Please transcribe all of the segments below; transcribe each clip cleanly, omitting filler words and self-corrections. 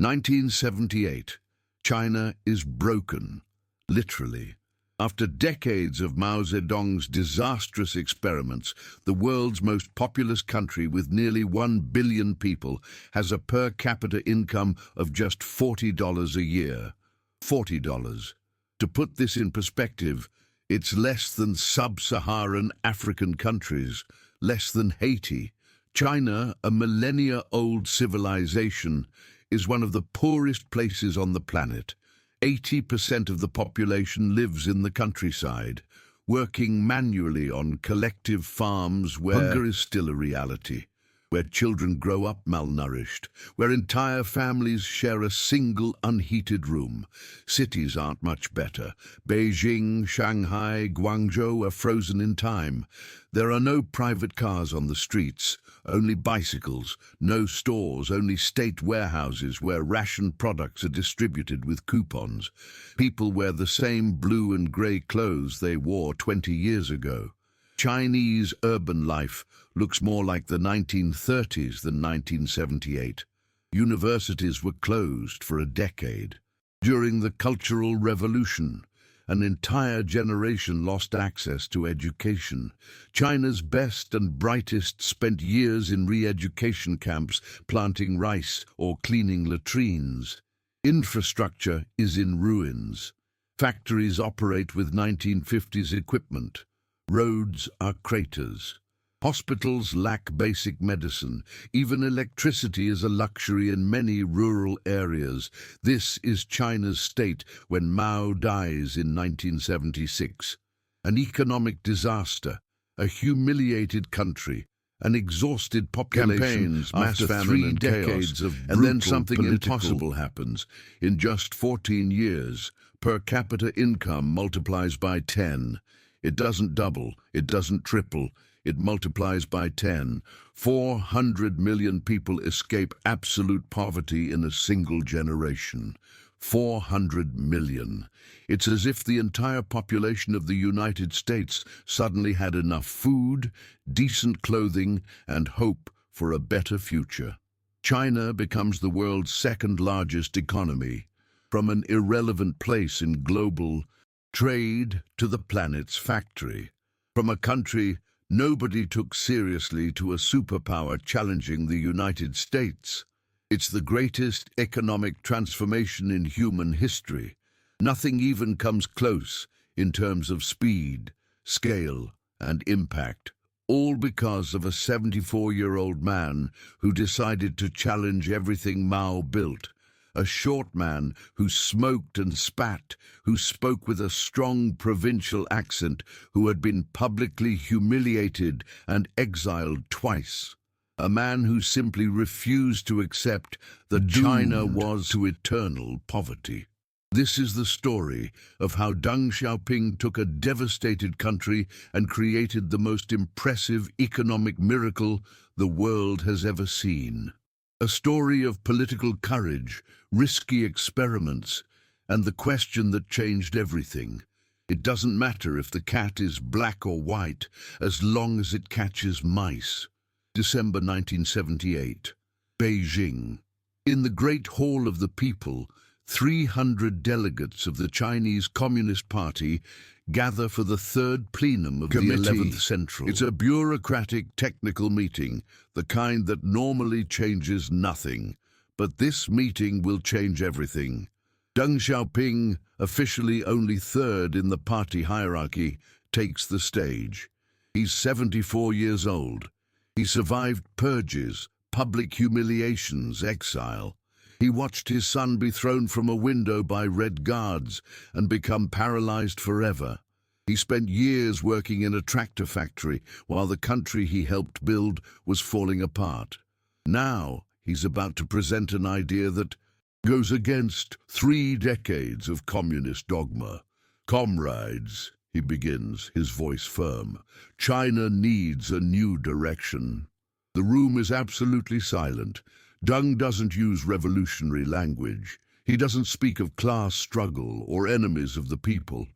1978. China is broken, literally. After decades of Mao Zedong's disastrous experiments, the world's most populous country with nearly 1 billion people has a per capita income of just $40 a year. $40. To put this in perspective, it's less than sub-Saharan African countries, less than Haiti. China, a millennia-old civilization, is one of the poorest places on the planet. 80% of the population lives in the countryside, working manually on collective farms where hunger is still a reality, where children grow up malnourished, where entire families share a single unheated room. Cities aren't much better. Beijing, Shanghai, Guangzhou are frozen in time. There are no private cars on the streets, only bicycles, no stores, only state warehouses where ration products are distributed with coupons. People wear the same blue and grey clothes they wore 20 years ago. Chinese urban life looks more like the 1930s than 1978. Universities were closed for a decade. During the Cultural Revolution, an entire generation lost access to education. China's best and brightest spent years in re-education camps, planting rice or cleaning latrines. Infrastructure is in ruins. Factories operate with 1950s equipment. Roads are craters. Hospitals lack basic medicine. Even electricity is a luxury in many rural areas. This is China's state when Mao dies in 1976. An economic disaster, a humiliated country, an exhausted population, campaigns, mass famine, 3 decades of brutal, and then something impossible happens. In just 14 years, per capita income multiplies by 10. It doesn't double, it doesn't triple, it multiplies by 10. 400 million people escape absolute poverty in a single generation. 400 million. It's as if the entire population of the United States suddenly had enough food, decent clothing, and hope for a better future. China becomes the world's second largest economy, from an irrelevant place in global trade to the planet's factory. From a country nobody took seriously to a superpower challenging the United States. It's the greatest economic transformation in human history. Nothing even comes close in terms of speed, scale, and impact, all because of a 74-year-old man who decided to challenge everything Mao built. A short man who smoked and spat, who spoke with a strong provincial accent, who had been publicly humiliated and exiled twice. A man who simply refused to accept that China was to eternal poverty. This is the story of how Deng Xiaoping took a devastated country and created the most impressive economic miracle the world has ever seen. A story of political courage, risky experiments, and the question that changed everything. It doesn't matter if the cat is black or white, as long as it catches mice. December 1978. Beijing. In the Great Hall of the People, 300 delegates of the Chinese Communist Party gather for the third plenum of the 11th Central. It's a bureaucratic, technical meeting, the kind that normally changes nothing. But this meeting will change everything. Deng Xiaoping, officially only third in the party hierarchy, takes the stage. He's 74 years old. He survived purges, public humiliations, exile. He watched his son be thrown from a window by Red Guards and become paralyzed forever. He spent years working in a tractor factory while the country he helped build was falling apart. Now he's about to present an idea that goes against 3 decades of communist dogma. Comrades, he begins, his voice firm, China needs a new direction. The room is absolutely silent. Deng doesn't use revolutionary language. He doesn't speak of class struggle or enemies of the people.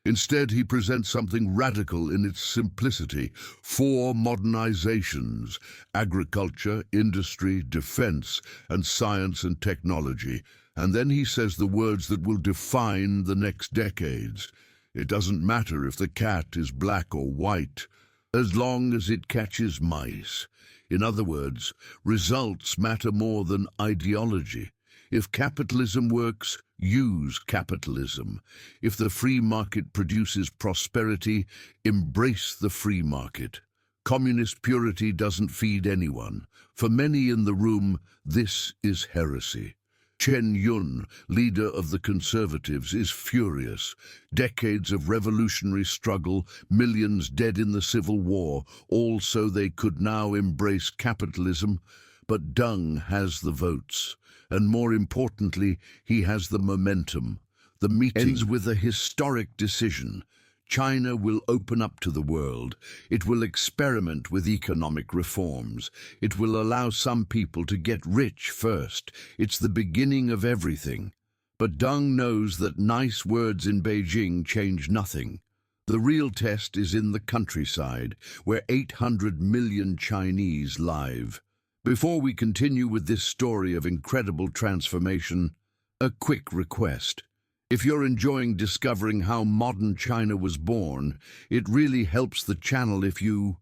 Instead, he presents something radical in its simplicity. Four modernizations: agriculture, industry, defense, and science and technology. And then he says the words that will define the next decades. It doesn't matter if the cat is black or white, as long as it catches mice. In other words, results matter more than ideology. If capitalism works, use capitalism. If the free market produces prosperity, embrace the free market. Communist purity doesn't feed anyone. For many in the room, this is heresy. Chen Yun, leader of the Conservatives, is furious. Decades of revolutionary struggle, millions dead in the Civil War, all so they could now embrace capitalism. But Deng has the votes, and more importantly, he has the momentum. The meeting ends with a historic decision. China will open up to the world. It will experiment with economic reforms. It will allow some people to get rich first. It's the beginning of everything. But Deng knows that nice words in Beijing change nothing. The real test is in the countryside, where 800 million Chinese live. Before we continue with this story of incredible transformation, a quick request. If you're enjoying discovering how modern China was born, it really helps the channel if you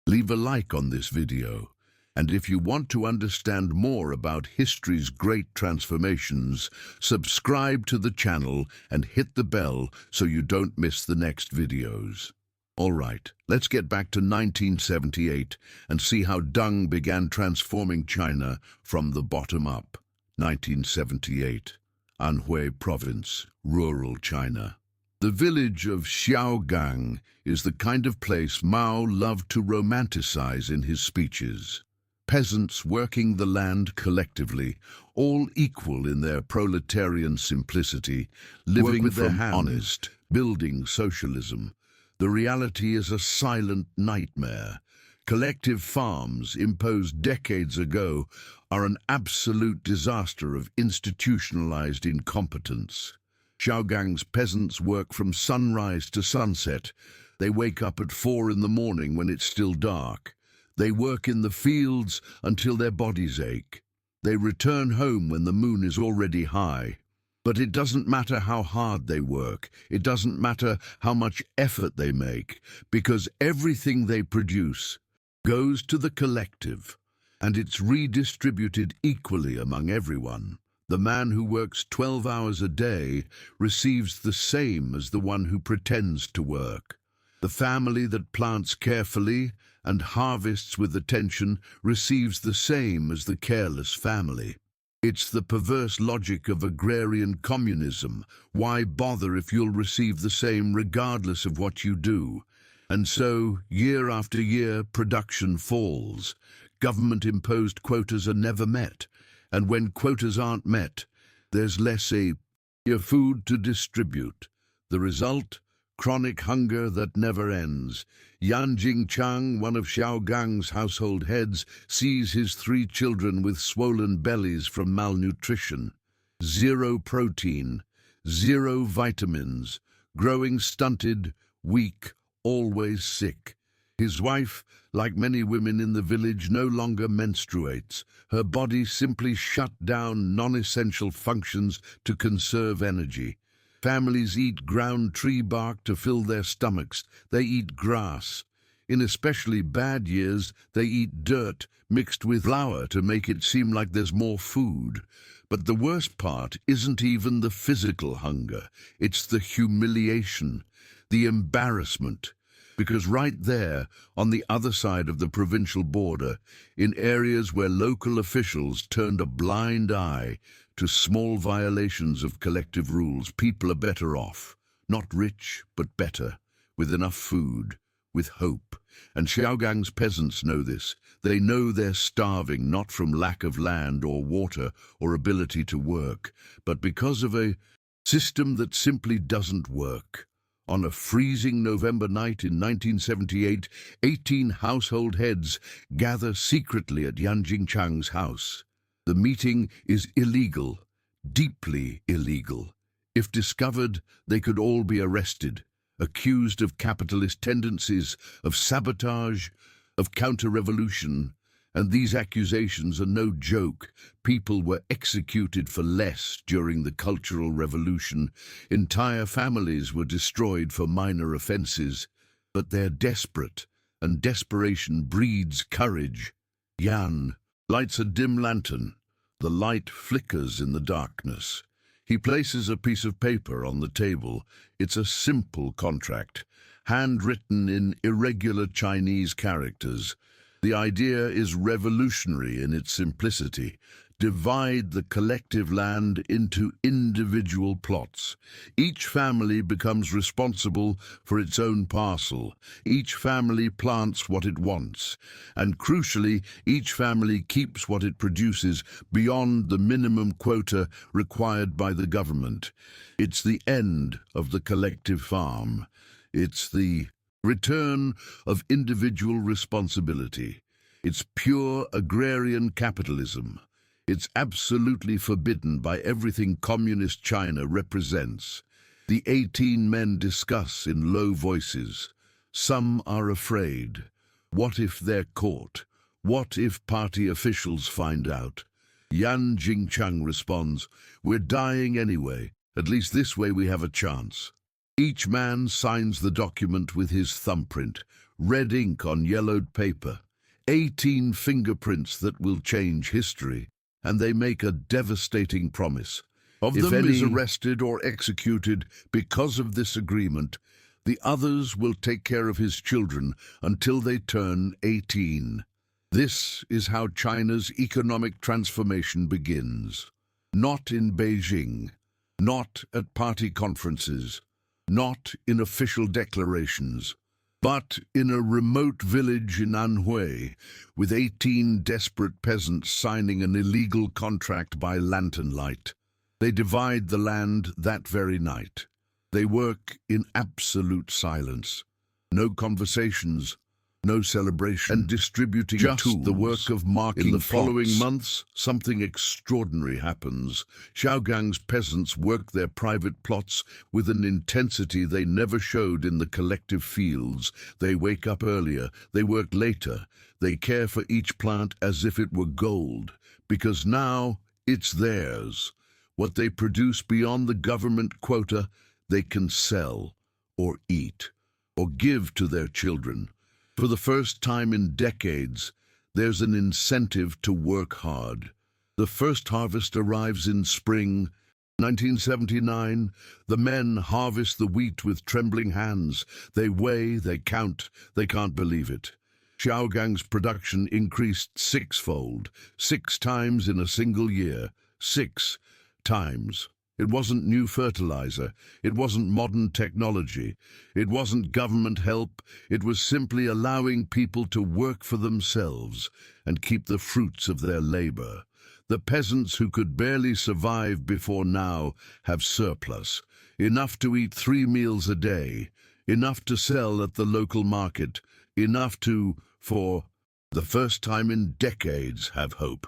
leave a like on this video. And if you want to understand more about history's great transformations, subscribe to the channel and hit the bell so you don't miss the next videos. All right, let's get back to 1978 and see how Deng began transforming China from the bottom up. 1978. Anhui Province, rural China. The village of Xiaogang is the kind of place Mao loved to romanticize in his speeches. Peasants working the land collectively, all equal in their proletarian simplicity, living with their hands, honest, building socialism. The reality is a silent nightmare. Collective farms, imposed decades ago, are an absolute disaster of institutionalized incompetence. Xiaogang's peasants work from sunrise to sunset. They wake up at 4 in the morning when it's still dark. They work in the fields until their bodies ache. They return home when the moon is already high. But it doesn't matter how hard they work. It doesn't matter how much effort they make, because everything they produce goes to the collective, and it's redistributed equally among everyone. The man who works 12 hours a day receives the same as the one who pretends to work. The family that plants carefully and harvests with attention receives the same as the careless family. It's the perverse logic of agrarian communism. Why bother if you'll receive the same regardless of what you do? And so, year after year, production falls. Government-imposed quotas are never met. And when quotas aren't met, there's less food to distribute. The result? Chronic hunger that never ends. Yan Jingchang, one of Xiaogang's household heads, sees his 3 children with swollen bellies from malnutrition. 0 protein, 0 vitamins, growing stunted, weak, always sick. His wife, like many women in the village, no longer menstruates. Her body simply shut down non-essential functions to conserve energy. Families eat ground tree bark to fill their stomachs. They eat grass. In especially bad years, they eat dirt mixed with flour to make it seem like there's more food. But the worst part isn't even the physical hunger. It's the humiliation, the embarrassment. Because right there, on the other side of the provincial border, in areas where local officials turned a blind eye to small violations of collective rules, people are better off. Not rich, but better, with enough food, with hope. And Xiaogang's peasants know this. They know they're starving, not from lack of land or water or ability to work, but because of a system that simply doesn't work. On a freezing November night in 1978, 18 household heads gather secretly at Yan Jingchang's house. The meeting is illegal, deeply illegal. If discovered, they could all be arrested. accused of capitalist tendencies, of sabotage, of counter-revolution. And these accusations are no joke. People were executed for less during the Cultural Revolution. Entire families were destroyed for minor offenses. But they're desperate, and desperation breeds courage. Yan lights a dim lantern. The light flickers in the darkness. He places a piece of paper on the table. It's a simple contract, handwritten in irregular Chinese characters. The idea is revolutionary in its simplicity. Divide the collective land into individual plots. Each family becomes responsible for its own parcel. Each family plants what it wants. And crucially, each family keeps what it produces beyond the minimum quota required by the government. It's the end of the collective farm. It's the return of individual responsibility. It's pure agrarian capitalism. It's absolutely forbidden by everything Communist China represents. The 18 men discuss in low voices. Some are afraid. What if they're caught? What if party officials find out? Yan Jingchang responds, "We're dying anyway. At least this way we have a chance." Each man signs the document with his thumbprint, red ink on yellowed paper. 18 fingerprints that will change history. And they make a devastating promise. If them is arrested or executed because of this agreement, the others will take care of his children until they turn 18. This is how China's economic transformation begins. Not in Beijing, not at party conferences, not in official declarations, but in a remote village in Anhui, with 18 desperate peasants signing an illegal contract by lantern light. They divide the land that very night. They work in absolute silence. No conversations, no celebration, and distributing just tools. The work of marking. In the following months, something extraordinary happens. Xiaogang's peasants work their private plots with an intensity they never showed in the collective fields. They wake up earlier, they work later, they care for each plant as if it were gold, because now it's theirs. What they produce beyond the government quota, they can sell, or eat, or give to their children. For the first time in decades, there's an incentive to work hard. The first harvest arrives in spring 1979. The men harvest the wheat with trembling hands. They weigh, they count, they can't believe it. Xiaogang's production increased sixfold, 6 times in a single year. 6 times. It wasn't new fertilizer, it wasn't modern technology, it wasn't government help, it was simply allowing people to work for themselves and keep the fruits of their labor. The peasants who could barely survive before now have surplus, enough to eat 3 meals a day, enough to sell at the local market, enough to, for the first time in decades, have hope.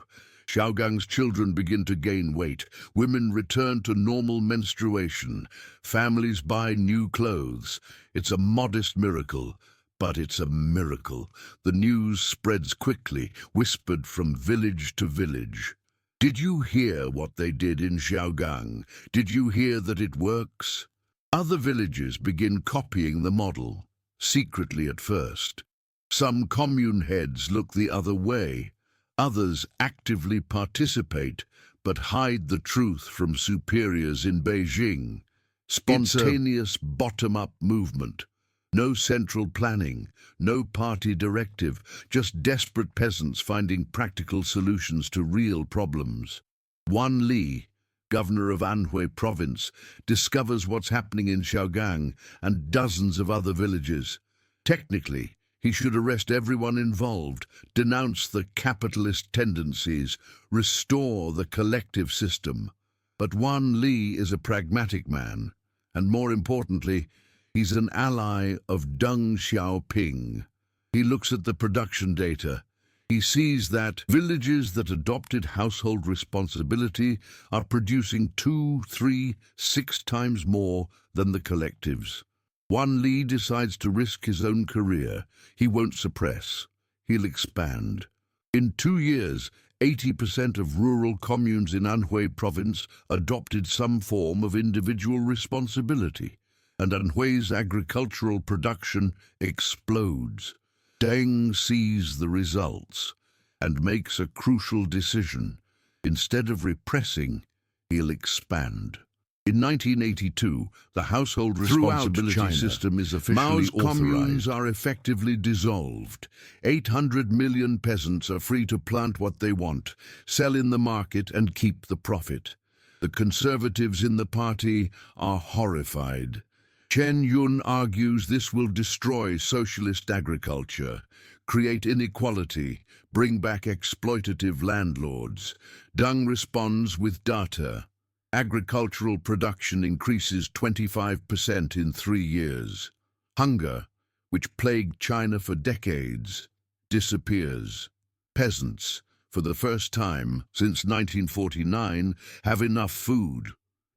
Xiaogang's children begin to gain weight. Women return to normal menstruation. Families buy new clothes. It's a modest miracle, but it's a miracle. The news spreads quickly, whispered from village to village. Did you hear what they did in Xiaogang? Did you hear that it works? Other villages begin copying the model, secretly at first. Some commune heads look the other way. Others actively participate, but hide the truth from superiors in Beijing. Spontaneous bottom-up movement. No central planning, no party directive, just desperate peasants finding practical solutions to real problems. Wan Li, governor of Anhui province, discovers what's happening in Xiaogang and dozens of other villages. Technically, he should arrest everyone involved, denounce the capitalist tendencies, restore the collective system. But Wan Li is a pragmatic man, and more importantly, he's an ally of Deng Xiaoping. He looks at the production data. He sees that villages that adopted household responsibility are producing 2, 3, 6 times more than the collectives. One Li decides to risk his own career. He won't suppress. He'll expand. In 2 years, 80% of rural communes in Anhui province adopted some form of individual responsibility, and Anhui's agricultural production explodes. Deng sees the results and makes a crucial decision. Instead of repressing, he'll expand. In 1982, the household responsibility system is officially Mao's communes are effectively dissolved. 800 million peasants are free to plant what they want, sell in the market and keep the profit. The conservatives in the party are horrified. Chen Yun argues this will destroy socialist agriculture, create inequality, bring back exploitative landlords. Deng responds with data. Agricultural production increases 25% in 3 years. Hunger, which plagued China for decades, disappears. Peasants, for the first time since 1949, have enough food.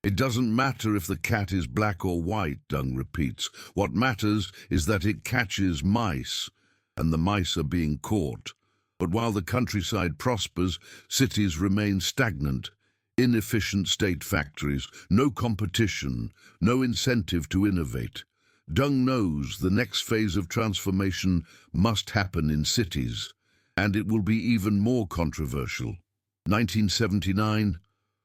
It doesn't matter if the cat is black or white, Deng repeats. What matters is that it catches mice, and the mice are being caught. But while the countryside prospers, cities remain stagnant. Inefficient state factories, no competition, no incentive to innovate. Deng knows the next phase of transformation must happen in cities, and it will be even more controversial. 1979,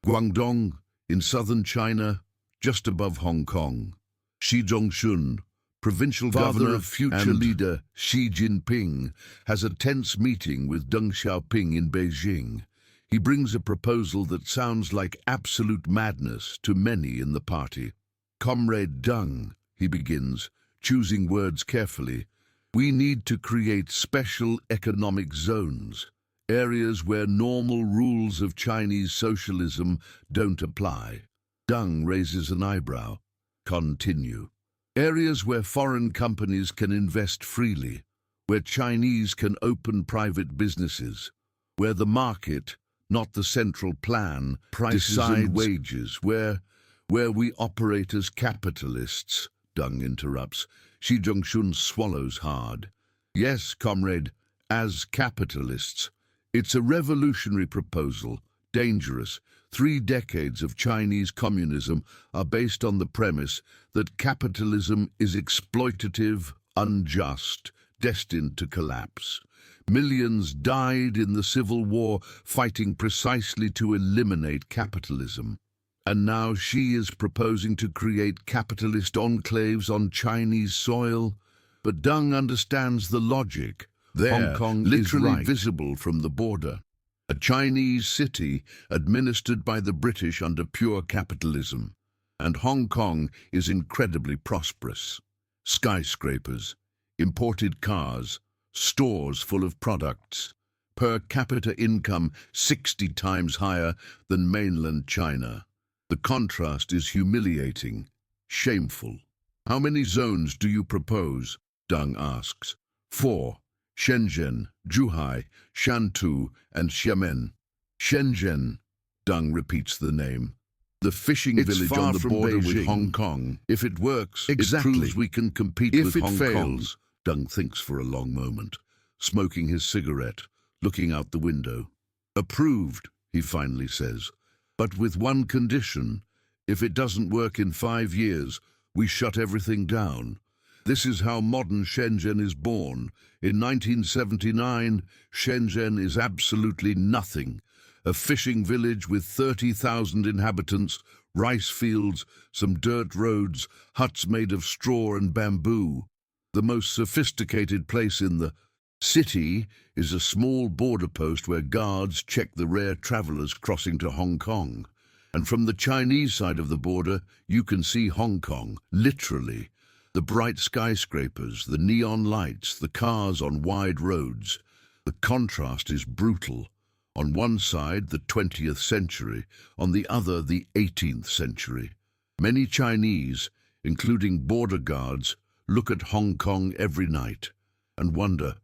Guangdong, in southern China, just above Hong Kong. Xi Zhongxun, provincial governor of future leader Xi Jinping, has a tense meeting with Deng Xiaoping in Beijing. He brings a proposal that sounds like absolute madness to many in the party. Comrade Deng, he begins, choosing words carefully, we need to create special economic zones, areas where normal rules of Chinese socialism don't apply. Deng raises an eyebrow. Continue. Areas where foreign companies can invest freely, where Chinese can open private businesses, where the market, not the central plan, decides wages, where we operate as capitalists, Deng interrupts. Xi Zhongxun swallows hard. Yes, comrade, as capitalists. It's a revolutionary proposal, dangerous. 3 decades of Chinese communism are based on the premise that capitalism is exploitative, unjust, destined to collapse. Millions died in the Civil War fighting precisely to eliminate capitalism. And now Xi is proposing to create capitalist enclaves on Chinese soil. But Deng understands the logic. Hong Kong literally is visible from the border. A Chinese city administered by the British under pure capitalism. And Hong Kong is incredibly prosperous. Skyscrapers, imported cars, stores full of products, per capita income 60 times higher than mainland China. The contrast is humiliating, shameful. How many zones do you propose? Deng asks. 4. Shenzhen, Zhuhai, Shantou, and Xiamen. Shenzhen, Deng repeats the name. The fishing village on the border with Hong Kong. If it works, it proves we can compete with Hong Kong. Deng thinks for a long moment, smoking his cigarette, looking out the window. Approved, he finally says, but with one condition. If it doesn't work in 5 years, we shut everything down. This is how modern Shenzhen is born. In 1979, Shenzhen is absolutely nothing. A fishing village with 30,000 inhabitants, rice fields, some dirt roads, huts made of straw and bamboo. The most sophisticated place in the city is a small border post where guards check the rare travelers crossing to Hong Kong. And from the Chinese side of the border, you can see Hong Kong, literally. The bright skyscrapers, the neon lights, the cars on wide roads. The contrast is brutal. On one side, the 20th century, on the other, the 18th century. Many Chinese, including border guards, look at Hong Kong every night and wonder,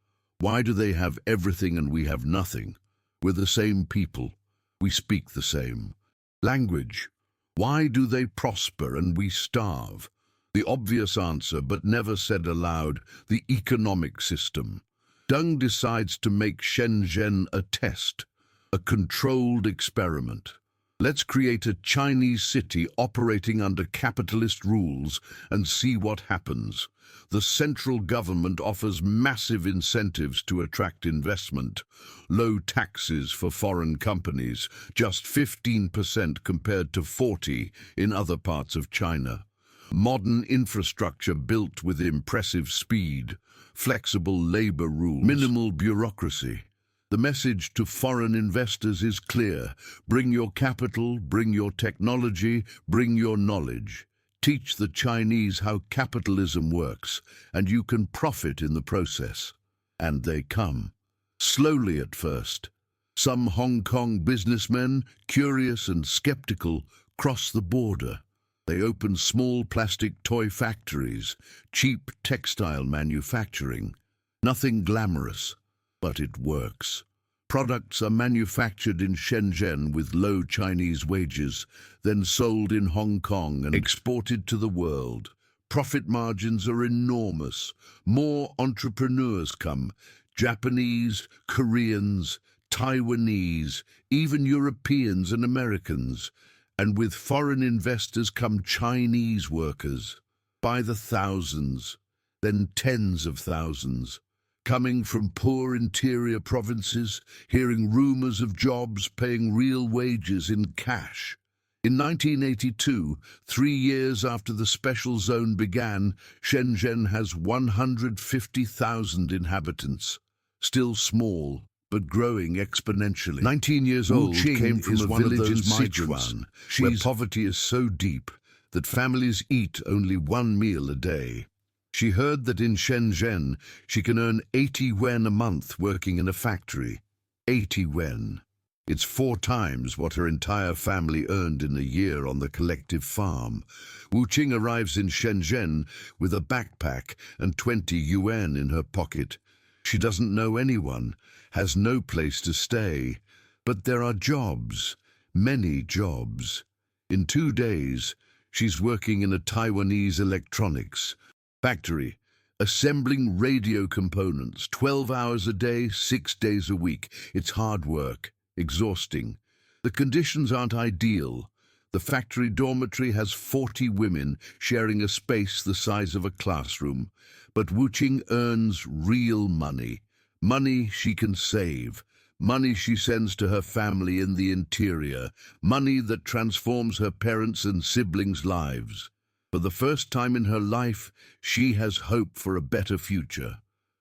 why do they have everything and we have nothing? We're the same people. We speak the same language. Why do they prosper and we starve? The obvious answer, but never said aloud, the economic system. Deng decides to make Shenzhen a test, a controlled experiment. Let's create a Chinese city operating under capitalist rules and see what happens. The central government offers massive incentives to attract investment. Low taxes for foreign companies, just 15% compared to 40% in other parts of China. Modern infrastructure built with impressive speed. Flexible labor rules. Minimal bureaucracy. The message to foreign investors is clear. Bring your capital, bring your technology, bring your knowledge. Teach the Chinese how capitalism works, and you can profit in the process. And they come. Slowly at first. Some Hong Kong businessmen, curious and skeptical, cross the border. They open small plastic toy factories, cheap textile manufacturing. Nothing glamorous, but it works. Products are manufactured in Shenzhen with low Chinese wages, then sold in Hong Kong and exported to the world. Profit margins are enormous. More entrepreneurs come. Japanese, Koreans, Taiwanese, even Europeans and Americans. And with foreign investors come Chinese workers, by the thousands, then tens of thousands, coming from poor interior provinces, hearing rumors of jobs, paying real wages in cash. In 1982, 3 years after the special zone began, Shenzhen has 150,000 inhabitants, still small, but growing exponentially. 19 years old, came from a village in Sichuan, where poverty is so deep that families eat only one meal a day. She heard that in Shenzhen she can earn 80 yuan a month working in a factory. 80 yuan. It's 4 times what her entire family earned in a year on the collective farm. Wu Qing arrives in Shenzhen with a backpack and 20 yuan in her pocket. She doesn't know anyone, has no place to stay. But there are jobs, many jobs. In 2 days, she's working in a Taiwanese electronics factory, assembling radio components, 12 hours a day, 6 days a week. It's hard work, exhausting. The conditions aren't ideal. The factory dormitory has 40 women sharing a space the size of a classroom. But Wu Qing earns real money. Money she can save. Money she sends to her family in the interior. Money that transforms her parents' and siblings' lives. For the first time in her life, she has hope for a better future.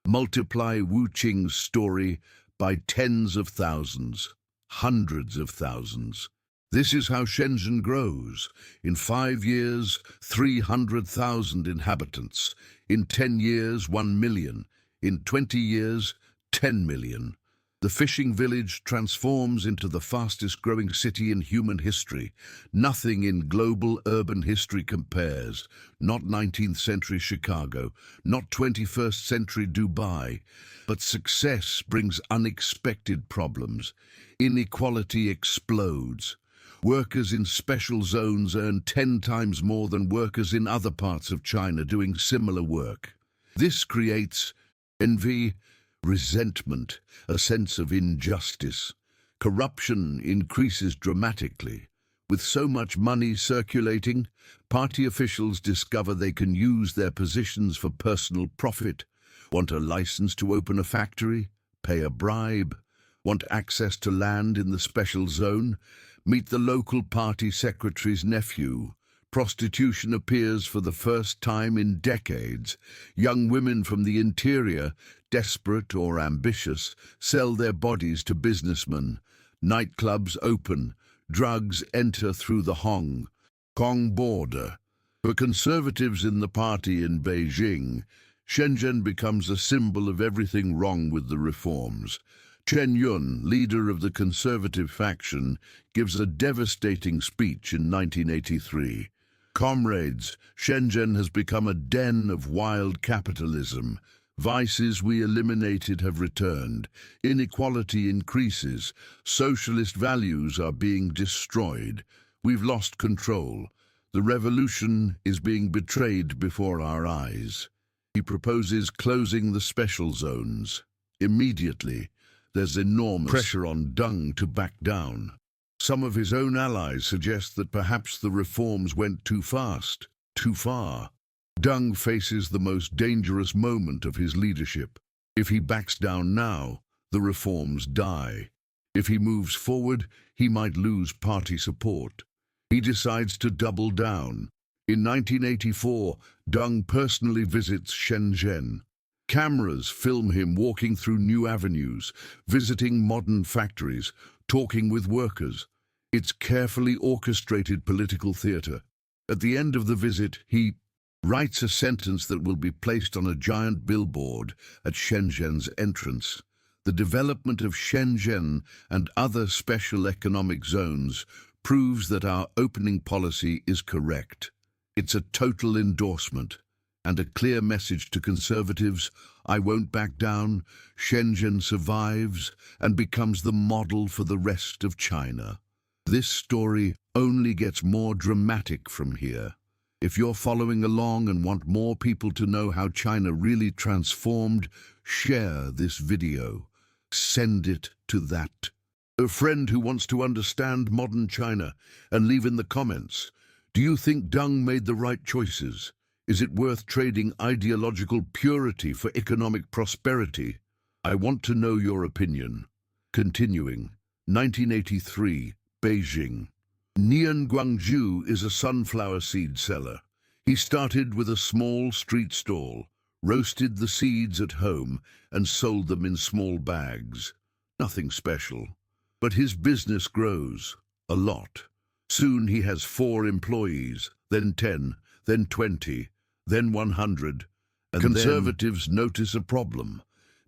Multiply Wu Qing's story by tens of thousands, hundreds of thousands. This is how Shenzhen grows. In 5 years, 300,000 inhabitants. In 10 years, 1 million. In 20 years, 10 million. The fishing village transforms into the fastest-growing city in human history. Nothing in global urban history compares. Not 19th century Chicago, not 21st century Dubai. But success brings unexpected problems. Inequality explodes. Workers in special zones earn 10 times more than workers in other parts of China doing similar work. This creates envy, resentment, a sense of injustice. Corruption increases dramatically. With so much money circulating, party officials discover they can use their positions for personal profit. Want a license to open a factory? Pay a bribe. Want access to land in the special zone? Meet the local party secretary's nephew. Prostitution appears for the first time in decades. Young women from the interior, desperate or ambitious, sell their bodies to businessmen. Nightclubs open. Drugs enter through the Hong Kong border. For conservatives in the party in Beijing, Shenzhen becomes a symbol of everything wrong with the reforms. Chen Yun, leader of the conservative faction, gives a devastating speech in 1983. Comrades, Shenzhen has become a den of wild capitalism. Vices we eliminated have returned. Inequality increases. Socialist values are being destroyed. We've lost control. The revolution is being betrayed before our eyes. He proposes closing the special zones. Immediately, there's enormous pressure on Deng to back down. Some of his own allies suggest that perhaps the reforms went too fast, too far. Deng faces the most dangerous moment of his leadership. If he backs down now, the reforms die. If he moves forward, he might lose party support. He decides to double down. In 1984, Deng personally visits Shenzhen. Cameras film him walking through new avenues, visiting modern factories, talking with workers. It's carefully orchestrated political theater. At the end of the visit, he writes a sentence that will be placed on a giant billboard at Shenzhen's entrance. The development of Shenzhen and other special economic zones proves that our opening policy is correct. It's a total endorsement and a clear message to conservatives: I won't back down. Shenzhen survives and becomes the model for the rest of China. This story only gets more dramatic from here. If you're following along and want more people to know how China really transformed, share this video. Send it to a friend who wants to understand modern China, and leave in the comments, do you think Deng made the right choices? Is it worth trading ideological purity for economic prosperity? I want to know your opinion. Continuing, 1983, Beijing. Nian Guangzhou is a sunflower seed seller. He started with a small street stall, roasted the seeds at home, and sold them in small bags. Nothing special. But his business grows a lot. Soon he has 4 employees, then 10, then 20, then 100, and conservatives notice a problem.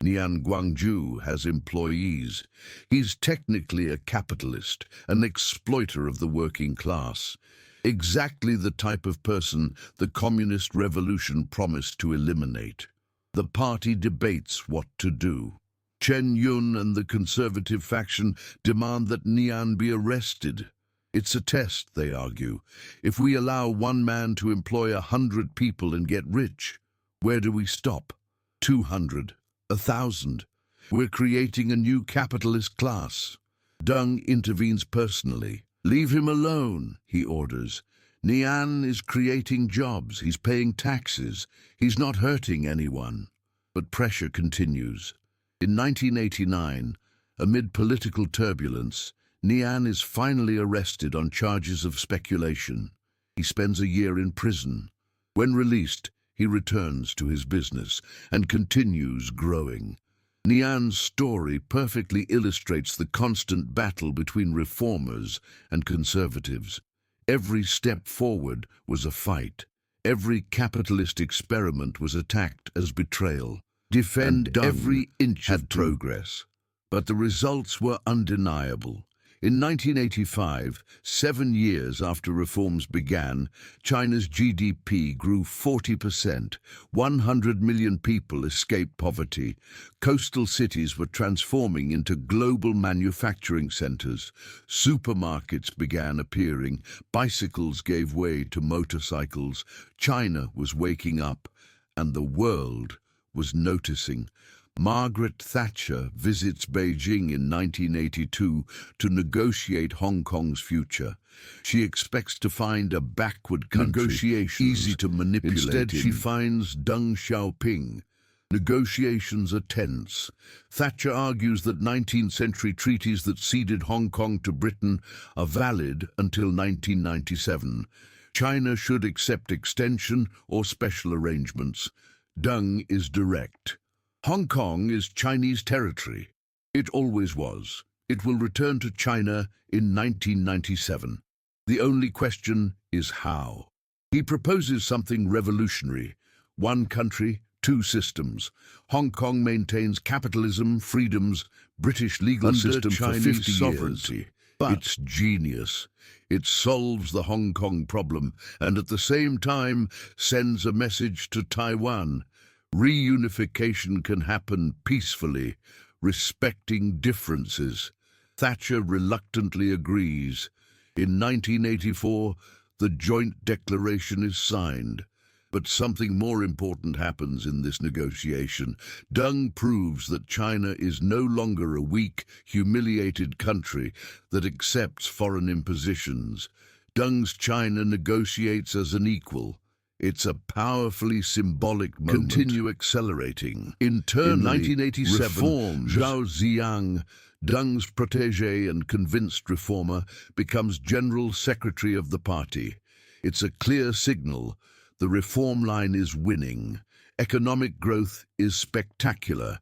Nian Guangzhou has employees. He's technically a capitalist, an exploiter of the working class. Exactly the type of person the communist revolution promised to eliminate. The party debates what to do. Chen Yun and the conservative faction demand that Nian be arrested. It's a test, they argue. If we allow one man to employ 100 people and get rich, where do we stop? 200, 1,000. We're creating a new capitalist class. Deng intervenes personally. Leave him alone, he orders. Nian is creating jobs, he's paying taxes, he's not hurting anyone. But pressure continues. In 1989, amid political turbulence, Nian is finally arrested on charges of speculation. He spends a year in prison. When released, he returns to his business and continues growing. Nian's story perfectly illustrates the constant battle between reformers and conservatives. Every step forward was a fight. Every capitalist experiment was attacked as betrayal. Defend every inch had progress. But the results were undeniable. In 1985, 7 years after reforms began, China's GDP grew 40%. 100 million people escaped poverty. Coastal cities were transforming into global manufacturing centers. Supermarkets began appearing. Bicycles gave way to motorcycles. China was waking up, and the world was noticing. Margaret Thatcher visits Beijing in 1982 to negotiate Hong Kong's future. She expects to find a backward country, easy to manipulate. Instead, she finds Deng Xiaoping. Negotiations are tense. Thatcher argues that 19th century treaties that ceded Hong Kong to Britain are valid until 1997. China should accept extension or special arrangements. Deng is direct. Hong Kong is Chinese territory. It always was. It will return to China in 1997. The only question is how. He proposes something revolutionary. One country, 2 systems. Hong Kong maintains capitalism, freedoms, British legal system for 50 sovereignty. But it's genius. It solves the Hong Kong problem and at the same time sends a message to Taiwan. Reunification can happen peacefully, respecting differences. Thatcher reluctantly agrees. In 1984, The joint declaration is signed. But something more important happens in this negotiation. Deng proves that China is no longer a weak, humiliated country that accepts foreign impositions. Deng's China negotiates as an equal. It's a powerfully symbolic moment. Continue accelerating. Internally, in 1987, reforms. Zhao Ziyang, Deng's protégé and convinced reformer, becomes General Secretary of the party. It's a clear signal. The reform line is winning. Economic growth is spectacular,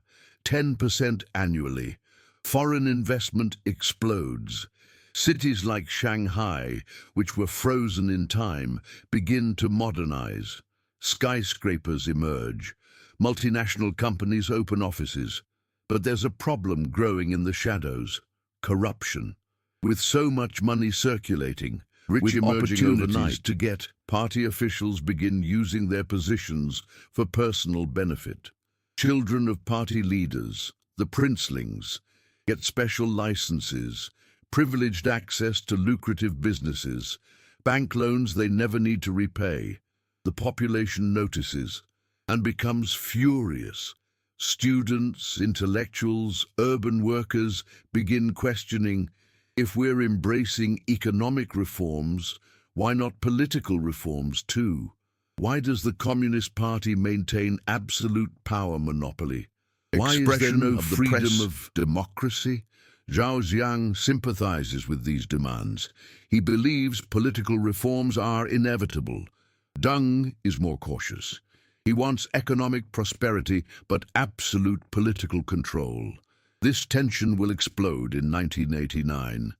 10% annually. Foreign investment explodes. Cities like Shanghai, which were frozen in time, begin to modernize. Skyscrapers emerge. Multinational companies open offices. But there's a problem growing in the shadows: corruption. With so much money circulating, rich opportunities to get, party officials begin using their positions for personal benefit. Children of party leaders, the princelings, get special licenses, privileged access to lucrative businesses, bank loans they never need to repay. The population notices and becomes furious. Students, intellectuals, urban workers begin questioning, if we're embracing economic reforms, why not political reforms too? Why does the Communist Party maintain absolute power monopoly? Why is there no freedom of democracy? Zhao Ziyang sympathizes with these demands. He believes political reforms are inevitable. Deng is more cautious. He wants economic prosperity, but absolute political control. This tension will explode in 1989.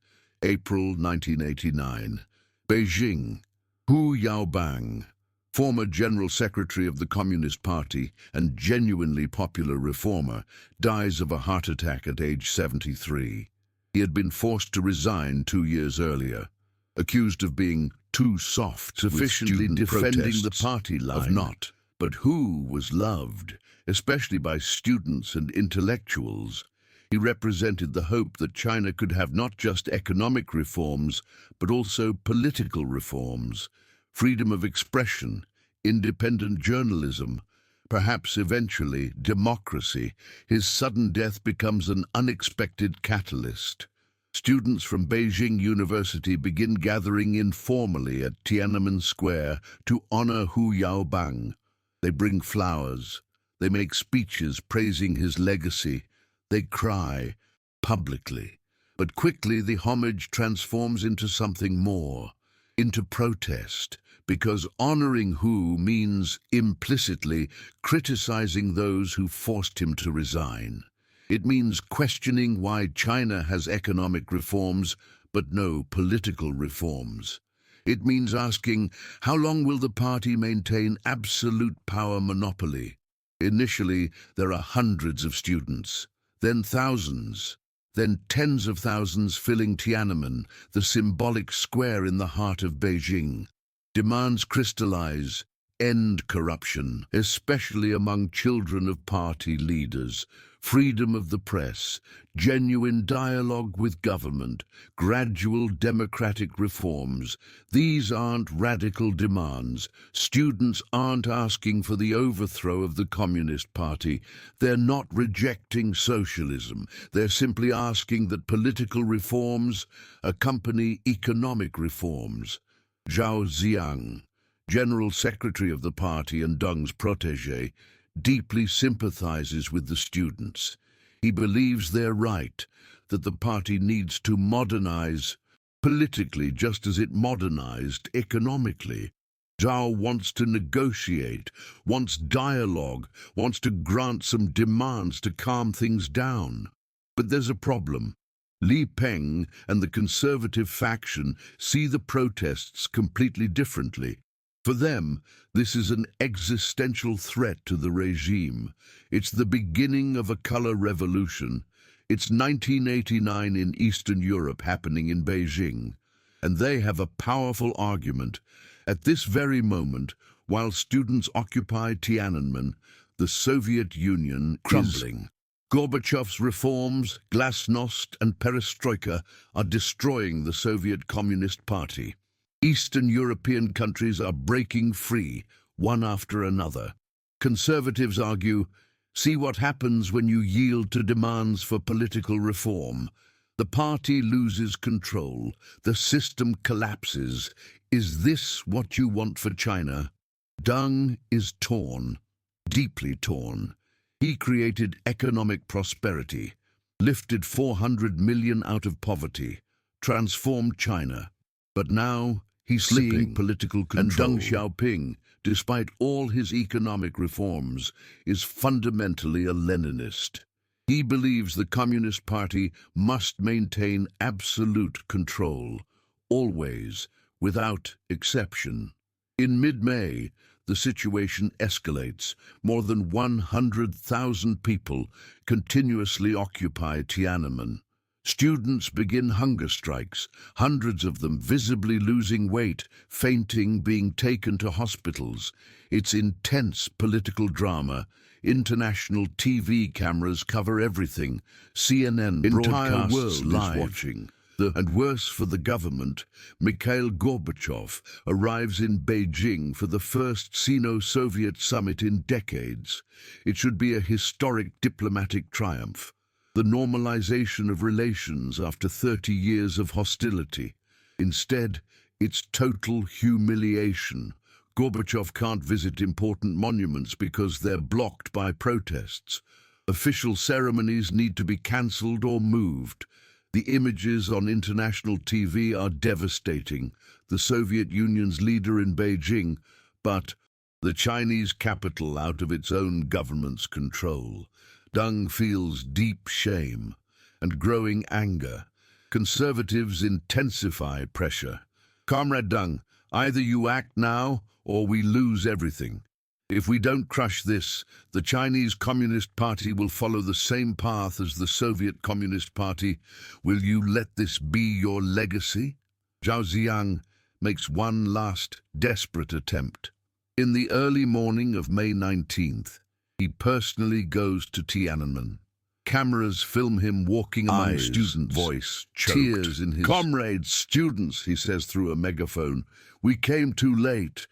April 1989. Beijing. Hu Yaobang, former General Secretary of the Communist Party and genuinely popular reformer, dies of a heart attack at age 73. He had been forced to resign 2 years earlier, accused of being too soft, sufficiently defending the party line of not. But Hu was loved, especially by students and intellectuals. He represented the hope that China could have not just economic reforms, but also political reforms, freedom of expression, independent journalism, perhaps eventually democracy. His sudden death becomes an unexpected catalyst. Students from Beijing University begin gathering informally at Tiananmen Square to honor Hu Yaobang. They bring flowers. They make speeches praising his legacy. They cry publicly. But quickly the homage transforms into something more, into protest, because honoring Hu means implicitly criticizing those who forced him to resign. It means questioning why China has economic reforms but no political reforms. It means asking, how long will the party maintain absolute power monopoly? Initially, there are hundreds of students, then thousands, then tens of thousands filling Tiananmen, the symbolic square in the heart of Beijing. Demands crystallize: end corruption, especially among children of party leaders, freedom of the press, genuine dialogue with government, gradual democratic reforms. These aren't radical demands. Students aren't asking for the overthrow of the Communist Party. They're not rejecting socialism. They're simply asking that political reforms accompany economic reforms. Zhao Ziyang, General Secretary of the party and Deng's protégé, deeply sympathizes with the students. He believes they're right, that the party needs to modernize politically just as it modernized economically. Zhao wants to negotiate, wants dialogue, wants to grant some demands to calm things down. But there's a problem. Li Peng and the conservative faction see the protests completely differently. For them, this is an existential threat to the regime. It's the beginning of a color revolution. It's 1989 in Eastern Europe happening in Beijing. And they have a powerful argument. At this very moment, while students occupy Tiananmen, the Soviet Union is crumbling. Gorbachev's reforms, glasnost and perestroika are destroying the Soviet Communist Party. Eastern European countries are breaking free, one after another. Conservatives argue, see what happens when you yield to demands for political reform. The party loses control. The system collapses. Is this what you want for China? Deng is torn, deeply torn. He created economic prosperity, lifted 400 million out of poverty, transformed China. But now he's seeing political control. And Deng Xiaoping, despite all his economic reforms, is fundamentally a Leninist. He believes the Communist Party must maintain absolute control, always, without exception. In mid-May, the situation escalates. More than 100,000 people continuously occupy Tiananmen. Students begin hunger strikes, hundreds of them visibly losing weight, fainting, being taken to hospitals. It's intense political drama. International TV cameras cover everything. CNN broadcasts live. Watching. And worse for the government, Mikhail Gorbachev arrives in Beijing for the first Sino-Soviet summit in decades. It should be a historic diplomatic triumph. The normalization of relations after 30 years of hostility. Instead, it's total humiliation. Gorbachev can't visit important monuments because they're blocked by protests. Official ceremonies need to be cancelled or moved. The images on international TV are devastating. The Soviet Union's leader in Beijing, but the Chinese capital out of its own government's control. Deng feels deep shame and growing anger. Conservatives intensify pressure. Comrade Deng, either you act now or we lose everything. If we don't crush this, the Chinese Communist Party will follow the same path as the Soviet Communist Party. Will you let this be your legacy? Zhao Ziyang makes one last desperate attempt. In the early morning of May 19th, he personally goes to Tiananmen. Cameras film him walking among students, voice choked. Tears in his... Comrades, students, he says through a megaphone, we came too late,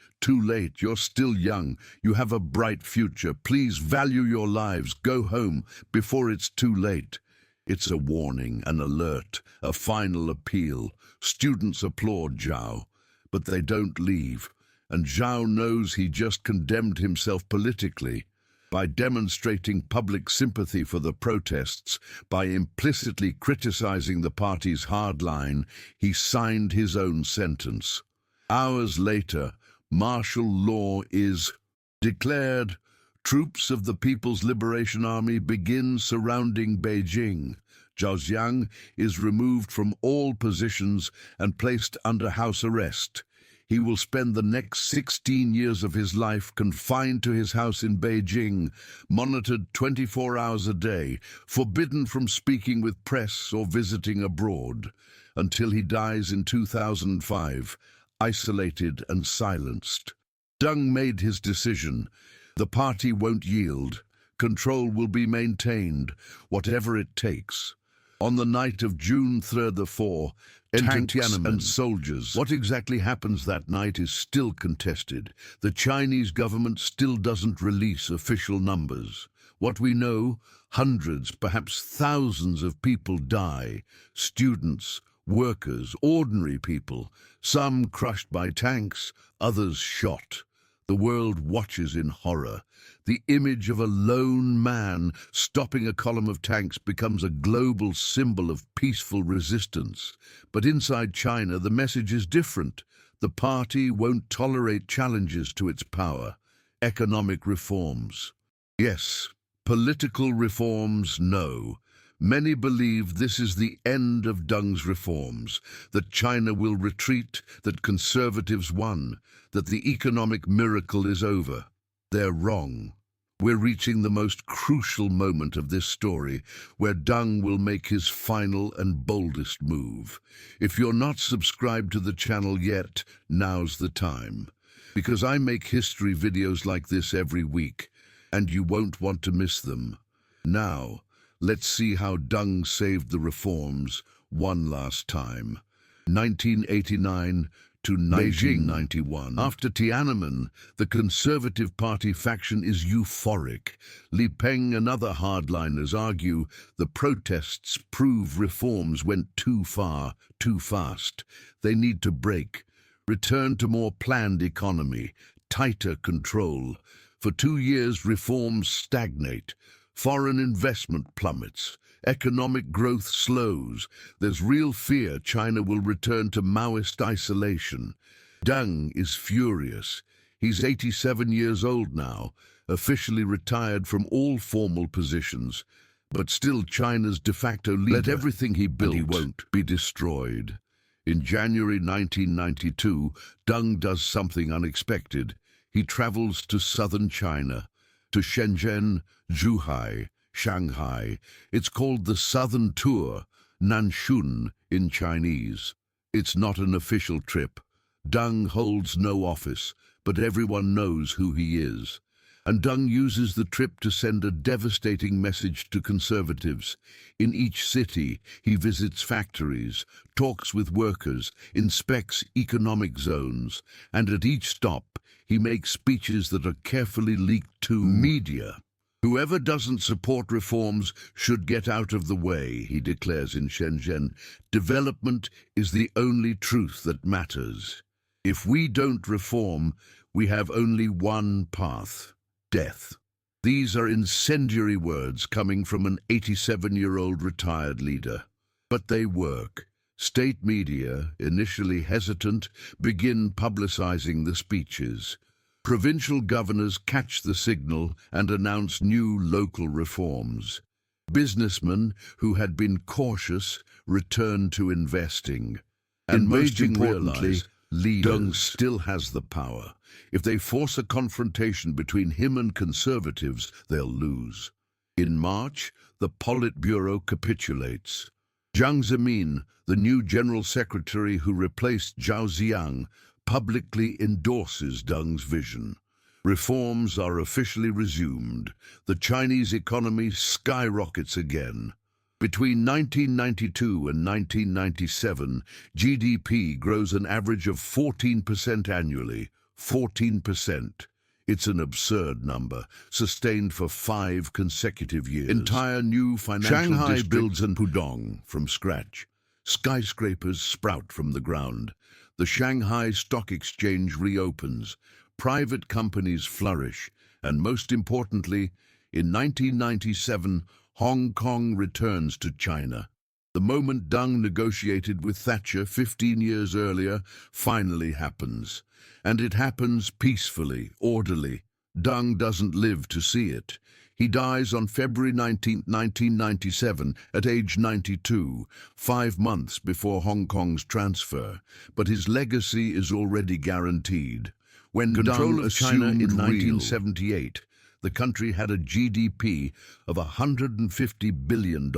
you're still young, you have a bright future, please value your lives, go home before it's too late. It's a warning, an alert, a final appeal. Students applaud Zhao, but they don't leave, and Zhao knows he just condemned himself politically. By demonstrating public sympathy for the protests, by implicitly criticizing the party's hard line, he signed his own sentence. Hours later, martial law is declared. Troops of the People's Liberation Army begin surrounding Beijing. Zhao Ziyang is removed from all positions and placed under house arrest. He will spend the next 16 years of his life confined to his house in Beijing, monitored 24 hours a day, forbidden from speaking with press or visiting abroad, until he dies in 2005, isolated and silenced. Deng made his decision. The party won't yield. Control will be maintained, whatever it takes. On the night of June 3rd the 4, tanks and soldiers. What exactly happens that night is still contested. The Chinese government still doesn't release official numbers. What we know, hundreds, perhaps thousands of people die. Students, workers, ordinary people, some crushed by tanks, others shot. The world watches in horror. The image of a lone man stopping a column of tanks becomes a global symbol of peaceful resistance. But inside China, the message is different. The party won't tolerate challenges to its power. Economic reforms. Yes. Political reforms, no. Many believe this is the end of Deng's reforms, that China will retreat, that conservatives won, that the economic miracle is over. They're wrong. We're reaching the most crucial moment of this story, where Deng will make his final and boldest move. If you're not subscribed to the channel yet, now's the time. Because I make history videos like this every week, and you won't want to miss them. Now, let's see how Deng saved the reforms one last time. 1989, to 1991. After Tiananmen, the Conservative Party faction is euphoric. Li Peng and other hardliners argue the protests prove reforms went too far, too fast. They need to break, return to more planned economy, tighter control. For 2 years, reforms stagnate. Foreign investment plummets. Economic growth slows. There's real fear China will return to Maoist isolation. Deng is furious. He's 87 years old now, officially retired from all formal positions, but still China's de facto leader. Let everything he built, he won't be destroyed. In January 1992, Deng does something unexpected. He travels to southern China, to Shenzhen, Zhuhai, Shanghai. It's called the Southern Tour, Nanshun in Chinese. It's not an official trip. Deng holds no office, but everyone knows who he is. And Deng uses the trip to send a devastating message to conservatives. In each city, he visits factories, talks with workers, inspects economic zones, and at each stop, he makes speeches that are carefully leaked to media. Whoever doesn't support reforms should get out of the way, he declares in Shenzhen. Development is the only truth that matters. If we don't reform, we have only one path: death. These are incendiary words coming from an 87-year-old retired leader. But they work. State media, initially hesitant, begin publicizing the speeches. Provincial governors catch the signal and announce new local reforms. Businessmen who had been cautious return to investing. And most importantly, Deng still has the power. If they force a confrontation between him and conservatives, they'll lose. In March, the Politburo capitulates. Jiang Zemin, the new general secretary who replaced Zhao Ziyang, publicly endorses Deng's vision. Reforms are officially resumed. The Chinese economy skyrockets again. Between 1992 and 1997, GDP grows an average of 14% annually. 14%. It's an absurd number, sustained for 5 consecutive years. Entire new financial Shanghai builds an Pudong from scratch. Skyscrapers sprout from the ground. The Shanghai Stock Exchange reopens, private companies flourish, and most importantly, in 1997, Hong Kong returns to China. The moment Deng negotiated with Thatcher 15 years earlier finally happens. And it happens peacefully, orderly. Deng doesn't live to see it. He dies on February 19, 1997, at age 92, 5 months before Hong Kong's transfer. But his legacy is already guaranteed. When control of China in 1978, the country had a GDP of $150 billion.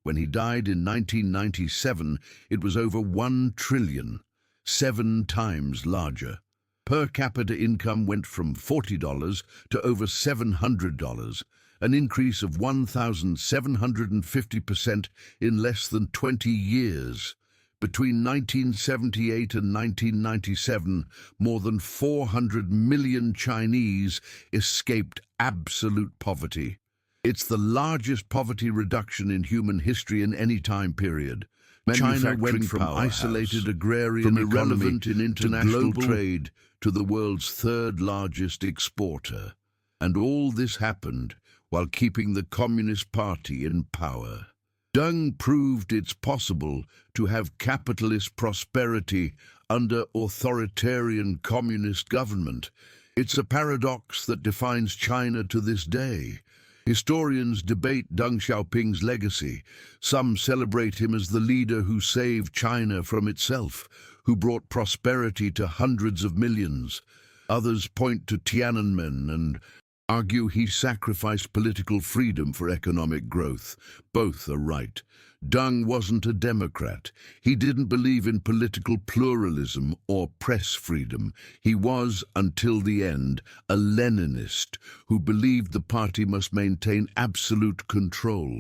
When he died in 1997, it was over $1 trillion, 7 times larger. Per capita income went from $40 to over $700, an increase of 1,750% in less than 20 years. Between 1978 and 1997, more than 400 million Chinese escaped absolute poverty. It's the largest poverty reduction in human history in any time period. China went from isolated agrarian irrelevant in international trade to the world's 3rd largest exporter. And all this happened while keeping the Communist Party in power. Deng proved it's possible to have capitalist prosperity under authoritarian communist government. It's a paradox that defines China to this day. Historians debate Deng Xiaoping's legacy. Some celebrate him as the leader who saved China from itself, who brought prosperity to hundreds of millions. Others point to Tiananmen and argue he sacrificed political freedom for economic growth. Both are right. Deng wasn't a Democrat. He didn't believe in political pluralism or press freedom. He was, until the end, a Leninist who believed the party must maintain absolute control.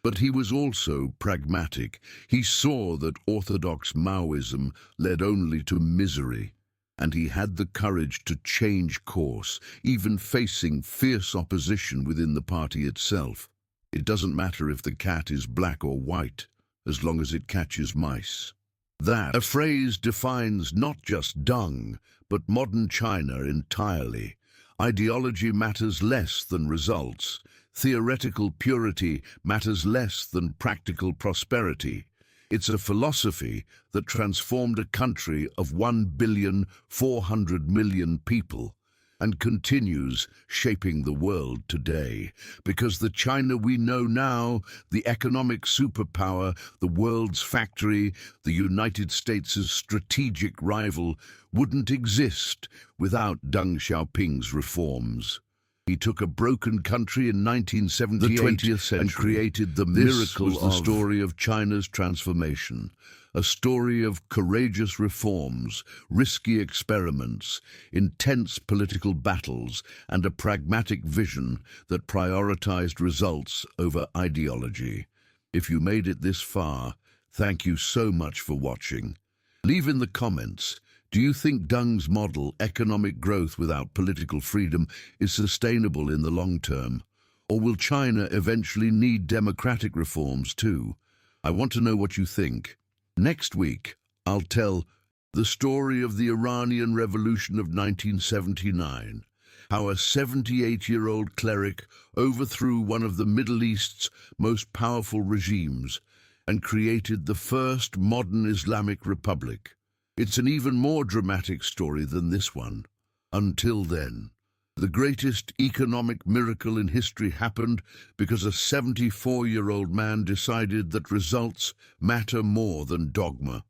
But he was also pragmatic. He saw that orthodox Maoism led only to misery, and he had the courage to change course, even facing fierce opposition within the party itself. It doesn't matter if the cat is black or white, as long as it catches mice. That a phrase defines not just Deng, but modern China entirely. Ideology matters less than results. Theoretical purity matters less than practical prosperity. It's a philosophy that transformed a country of 1,400,000,000 people and continues shaping the world today. Because the China we know now, the economic superpower, the world's factory, the United States' strategic rival, wouldn't exist without Deng Xiaoping's reforms. He took a broken country in 1978 the 20th century, and created the miracle of the story of China's transformation. A story of courageous reforms, risky experiments, intense political battles, and a pragmatic vision that prioritized results over ideology. If you made it this far, thank you so much for watching. Leave in the comments, do you think Deng's model, economic growth without political freedom, is sustainable in the long term? Or will China eventually need democratic reforms too? I want to know what you think. Next week, I'll tell the story of the Iranian Revolution of 1979, how a 78-year-old cleric overthrew one of the Middle East's most powerful regimes and created the first modern Islamic republic. It's an even more dramatic story than this one. Until then, the greatest economic miracle in history happened because a 74-year-old man decided that results matter more than dogma.